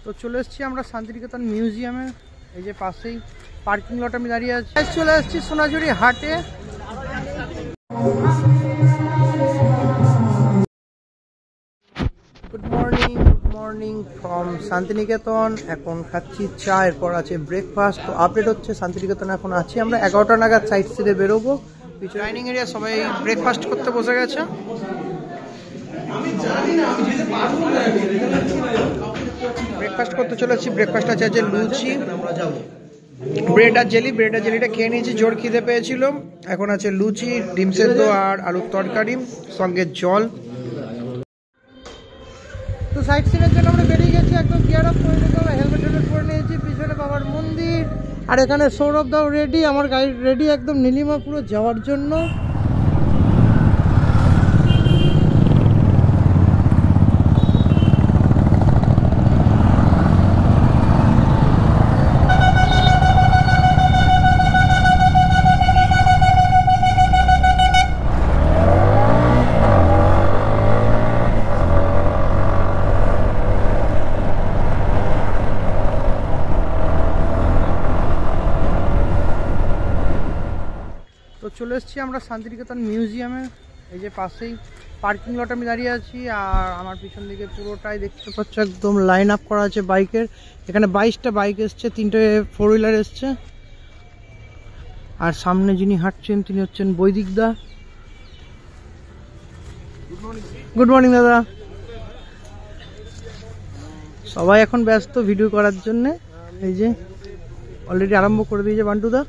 তো চলে এসেছি আমরা শান্তিনিকেতন মিউজিয়ামে, এই যে পাশেই পার্কিং লট আমি দাঁড়িয়ে আছি। চলে এসেছি সোনাঝুরি হাটে। Good morning from Shantiniketan. এখন খাচ্ছি চা, এরপর আছে ব্রেকফাস্ট। তো আপডেট হচ্ছে শান্তিনিকেতন এখন আছি আমরা, 11টা নাগাদ সাইড সিটে বেরোবো। ডাইনিং এরিয়া সবাই ব্রেকফাস্ট করতে বসে গেছে। ব্রেকফাস্ট করতে চলেছি। ব্রেকফাস্ট আছে লুচি, ব্রেড আর জেলিটা খেয়ে নিয়েছি, জোর খিদে পেয়েছিল। এখন আছে লুচি, ডিম সেদ্ধ আর আলুর তরকারি, সঙ্গে জল। তো সাইড সিনের জন্য আমরা বেরিয়ে গেছি, একদম গিয়ার আপ করে নিতে হবে। হেলমেট পরে নিয়েছি, পিছনে বাবার মন্দির, আর এখানে সৌরভ দাও রেডি, আমার গাড়ি রেডি একদম নীলিমা পুরো যাওয়ার জন্য। তো চলে এসেছি আমরা শান্তিনিকেতন মিউজিয়ামে, এই যে পাশেই পার্কিং লট আমি দাঁড়িয়ে আছি। আর আমার পিছন দিকে পুরোটাই দেখতে পাচ্ছ একদম লাইন আপ করা আছে বাইকের। এখানে 22টা বাইক এসছে, 3টে 4 হুইলার এসছে। আর সামনে যিনি হাঁটছেন তিনি হচ্ছেন বৈদিক দা। গুড মর্নিং দাদা। সবাই এখন ব্যস্ত ভিডিও করার জন্য, এই যে অলরেডি আরম্ভ করে দিয়েছে বান্টুদা।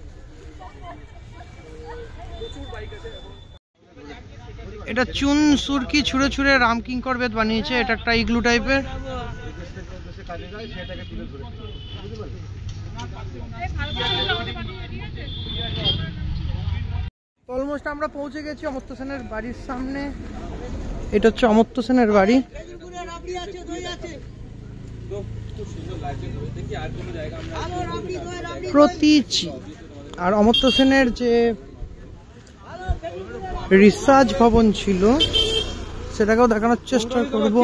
এটা চুন সুরকি ছুঁড়ে ছুঁড়ে রামকিঙ্কর বেদ বানিয়েছে। এটা একটা ইগলু টাইপের। অলমোস্ট আমরা পৌঁছে গেছি অমর্ত্য সেনের বাড়ির সামনে। এটা হচ্ছে অমর্ত্য সেনের বাড়ি। প্রতীচি আর অমর্ত্য সেনের যে রিসার্চ ভবন ছিল সেটাকেও দেখানোর চেষ্টা করব।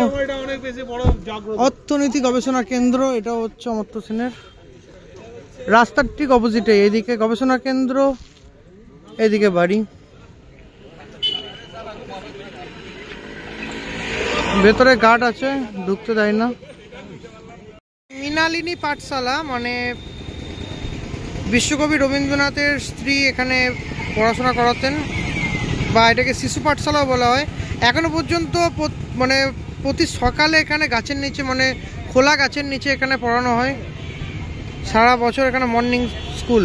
অর্থনীতি গবেষণা কেন্দ্র, এটা হচ্ছে অমর্ত্য সেনের। রাস্তার ঠিক অপোজিটে, এদিকে গবেষণা কেন্দ্র, এদিকে বাড়ি। ভেতরে গার্ড আছে, ঢুকতে দেয় না। মৃণালিনী পাঠশালা, মানে বিশ্বকবি রবীন্দ্রনাথের স্ত্রী এখানে পড়াশোনা করাতেন, বা এটাকে শিশু পাঠশালাও বলা হয়। এখনো পর্যন্ত মানে প্রতি সকালে এখানে গাছের নিচে, মানে খোলা গাছের নিচে এখানে পড়ানো হয় সারা বছর। এখানে মর্নিং স্কুল।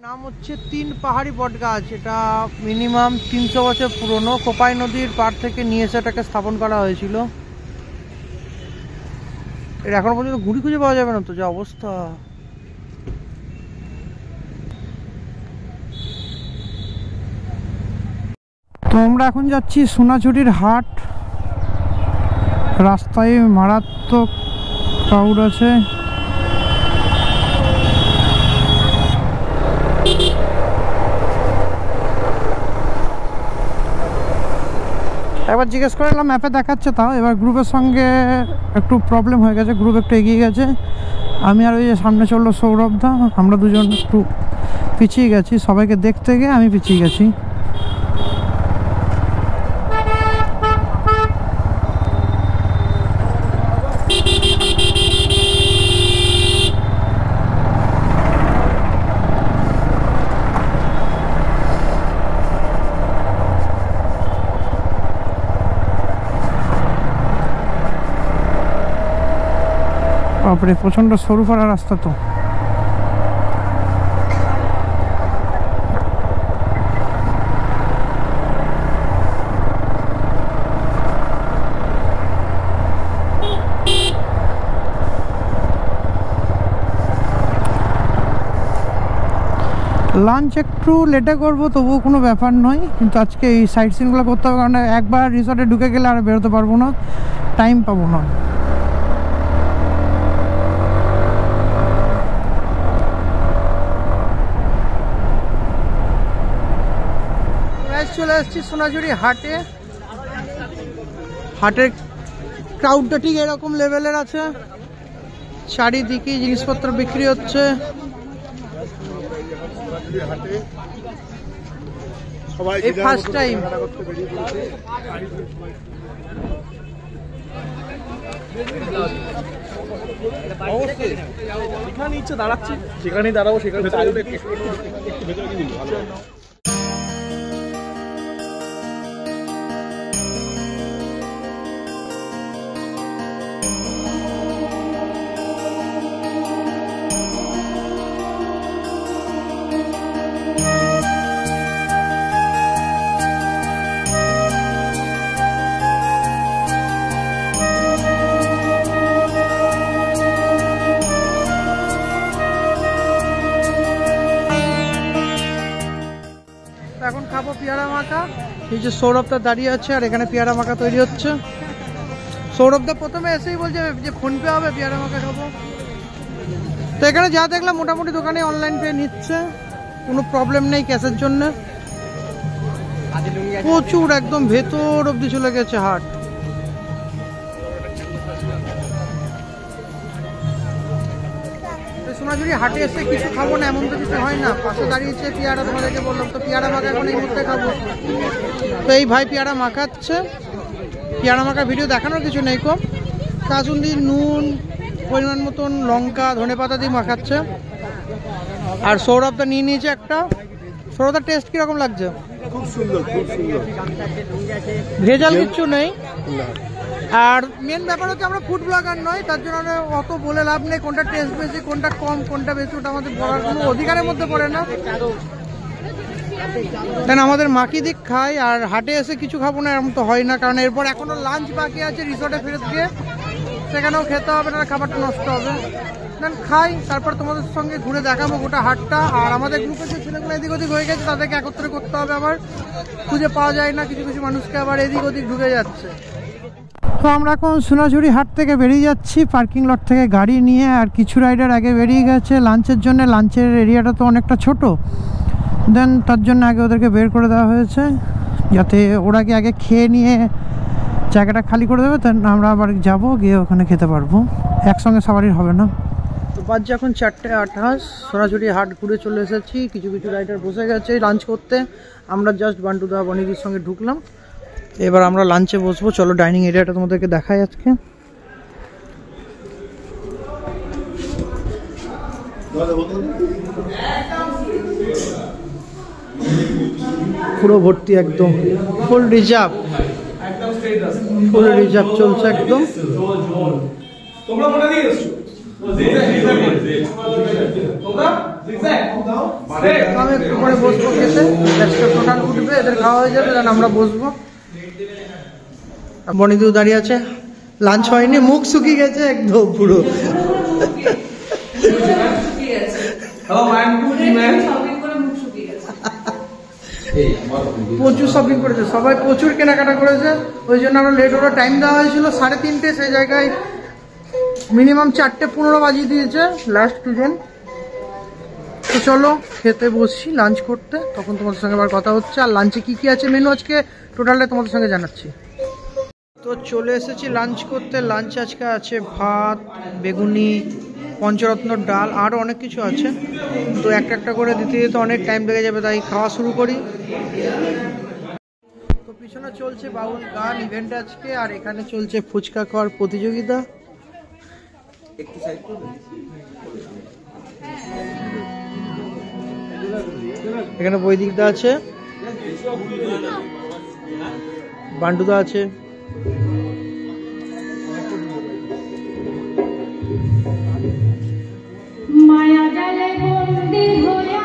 নাম হচ্ছে 3 পাহাড়ি বট গাছ। এটা মিনিমাম 300 বছর পুরনো। কোপাই নদীর পাড় থেকে নিয়ে এসে এটাকে স্থাপন করা হয়েছিল। এটা এখনো পর্যন্ত ঘুড়ি খুঁজে পাওয়া যাবে না, তো যা অবস্থা। তো আমরা এখন যাচ্ছি সোনাঝুরির হাট। রাস্তায় মারাত্মক ক্রাউড আছে। একবার জিজ্ঞেস করে এলাম, ম্যাপে দেখাচ্ছে তাও। এবার গ্রুপের সঙ্গে একটু প্রবলেম হয়ে গেছে, গ্রুপ একটু এগিয়ে গেছে। আমি আর ওই যে সামনে চললো সৌরভ দা, আমরা দুজন একটু পিছিয়ে গেছি। সবাইকে দেখতে গিয়ে আমি পিছিয়ে গেছি। বাপরে, প্রচন্ড সরু পাড়া রাস্তা। তো লাঞ্চ একটু লেটে করবো, তবুও কোনো ব্যাপার নয়। কিন্তু আজকে এই সাইট সিনগুলো করতে হবে, কারণ একবার রিসর্টে ঢুকে গেলে আর বেরোতে পারবো না, টাইম পাবো না। চলে আসছি সোনাঝুরি হাটে। হাটের ক্রাউডটা ঠিক এরকম লেভেলের আছে, চারিদিকে জিনিসপত্র বিক্রি হচ্ছে। এই ফার্স্ট টাইম যেখানে ইচ্ছে দাঁড়াচ্ছি, সেখানেই দাঁড়াবো, সেখানে এখন খাবো পেয়ারা মাখা। এই যে সৌরভদা দাঁড়িয়ে আছে আর এখানে পেয়ারা মাখা তৈরি হচ্ছে। সৌরভদা প্রথমে এসেই বলছে যে ফোনপে হবে, পেয়ারা মাখা খাবো। তো এখানে যা দেখলাম মোটামুটি দোকানে অনলাইন পে নিচ্ছে, কোনো প্রবলেম নেই ক্যাশের জন্য। প্রচুর একদম ভেতর অবধি চলে গেছে হাট। সোনাঝুরি হাটে এসে কিছু খাবো না এমন তো কিছু হয় না। পাশে দাঁড়িয়েছে পেয়ারা, তোমাদেরকে বললাম তো পেয়ারা মাখা এখন এই মুহূর্তে খাবো। তো এই ভাই পেয়ারা মাখাচ্ছে, পেয়ারা মাখা ভিডিও দেখানোর কিছু নেই কো। কাজুন্দি, নুন, পরিমাণ মতন লঙ্কা, ধনেপাতা দিয়ে মাখাচ্ছে। আর সৌরভদা নিয়ে নিয়েছে একটা। সৌরভদার টেস্ট কিরকম লাগছে? খুব সুন্দর, খুব সুন্দর, ভেজাল কিচ্ছু নেই। আর মেন ব্যাপার হচ্ছে আমরা ফুড ব্লগার নয়, তার জন্য অত বলে লাভ নেই কোনটা টেস্ট বেশি, কোনটা কম, কোনটা বেশি, ওটা আমাদের বলার কোনো অধিকারের মধ্যে পড়ে না। দেন আমাদের মাকি দিক খাই, আর হাটে এসে কিছু খাবো না এরকম তো হয় না, কারণ এরপর এখনো লাঞ্চ বাকি আছে রিসোর্টে ফেরত গিয়ে, সেখানেও খেতে হবে না, খাবারটা নষ্ট হবে। দেন খাই, তারপর তোমাদের সঙ্গে ঘুরে দেখাবো গোটা হাটটা। আর আমাদের গ্রুপে যে ছেলেগুলো এদিক ওদিক হয়ে গেছে তাদেরকে একত্রে করতে হবে, আবার খুঁজে পাওয়া যায় না, কিছু কিছু মানুষকে আবার এদিক ওদিক ঢুকে যাচ্ছে। তো আমরা এখন সোনাঝুরি হাট থেকে বেরিয়ে যাচ্ছি পার্কিং লট থেকে গাড়ি নিয়ে। আর কিছু রাইডার আগে বেরিয়ে গেছে লাঞ্চের জন্য। লাঞ্চের এরিয়াটা তো অনেকটা ছোট, দেন তার জন্য আগে ওদেরকে বের করে দেওয়া হয়েছে, যাতে ওরা কি আগে খেয়ে নিয়ে জায়গাটা খালি করে দেবে, দেন আমরা আবার যাব, গিয়ে ওখানে খেতে পারবো, একসঙ্গে সবারই হবে না। তো বাজছে এখন 4:28, সোনাঝুরি হাট ঘুরে চলে এসেছি। কিছু কিছু রাইডার বসে গেছে লাঞ্চ করতে, আমরা জাস্ট বান্টুদা বনিদির সঙ্গে ঢুকলাম। এবার আমরা লাঞ্চে বসবো। চলো ডাইনিং এরিয়াটা তোমাদেরকে দেখাই আজকে। পুরো ভর্তি, একদম ফুল রিজার্ভ, ফুল রিজার্ভ চলছে একদম। তোমরা মনে দিয়ে এসছো আমি একটু পরে বসবো খেতে, টোটাল উঠবে, এদের খাওয়া হয়ে যাবে, দেন আমরা বসবো। বনিদিও দাঁড়িয়ে আছে, লাঞ্চ হয়নি, মুখ শুকিয়ে গেছে একদম পুরো। প্রচুর শপিং করেছে সবাই, প্রচুর কেনাকাটা করেছে, ওই জন্য আমরা লেট ওরা টাইম দেওয়া হয়েছিল 3:30, সেই জায়গায় মিনিমাম 4:15 বাজিয়ে দিয়েছে লাস্ট দুজন। তো চলো খেতে বসছি লাঞ্চ করতে, তখন তোমাদের সঙ্গে আবার কথা হচ্ছে। আর লাঞ্চে কি কি আছে মেনু আজকে টোটালটা তোমাদের সঙ্গে জানাচ্ছি। তো চলে এসেছি লাঞ্চ করতে। লাঞ্চ আজকে আছে ভাত, বেগুনি, পঞ্চরত্ন ডাল, আরও অনেক কিছু আছে। তো একটা একটা করে দিতে দিতে অনেক টাইম লেগে যাবে, তাই খাওয়া শুরু করি। তো পিছনে চলছে বাউল গান ইভেন্ট আজকে, আর এখানে চলছে ফুচকা খাওয়ার প্রতিযোগিতা। এখানে বৈদিকদা আছে, বান্টুদা আছে, মায়া জালে বন্দি হইয়া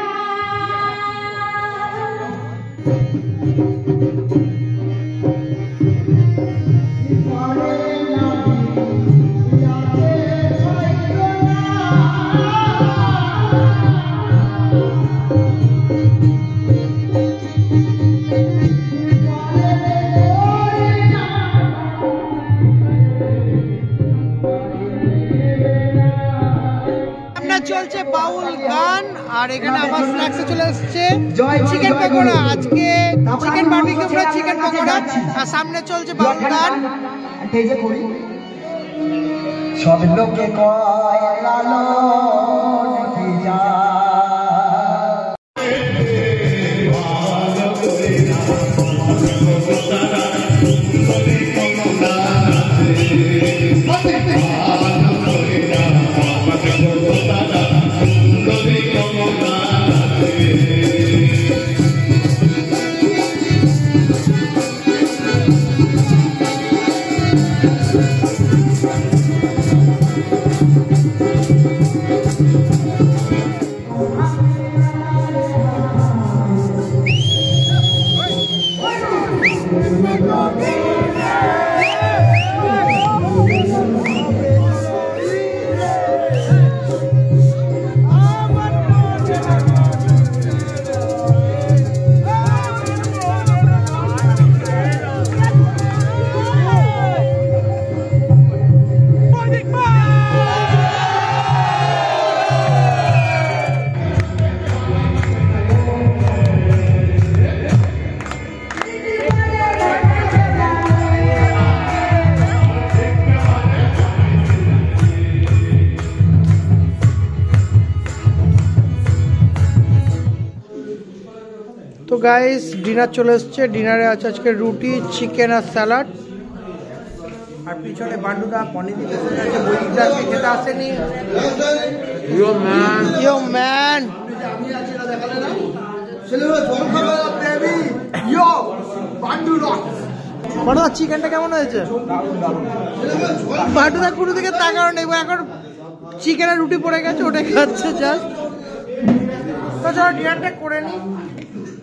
চলছে বাউল গান। আর এখানে আমার স্ন্যাক্সে চলে এসেছে চিকেন পকোড়া, আজকে chicken barbecue fry chicken pakora. আর সামনে চলছে বাউল গান, এই যে করি সব লোকে কয় লালন পিয়া তো গাইস ডিনার চলে এসছে। ডিনারে আছে আজকে রুটি, চিকেন আর স্যালাড। আর পিছনে বান্ডুদা পনির দিতে চলে গেছে, বইটা আজকে খেতে আসেনি। ইয়ো ম্যান বান্ডুদা চিকেনটা কেমন হয়েছে? বান্ডুদা কোনো দিকে তাকানো নেই, এখন চিকেনের রুটি পড়ে গেছে, ওটা খাচ্ছে জাস্ট। তো চলো ডিনারটা করে নি।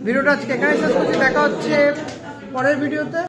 ভিডিওটা আজকে এখানে শেষ করছি, দেখা হচ্ছে পরের ভিডিওতে।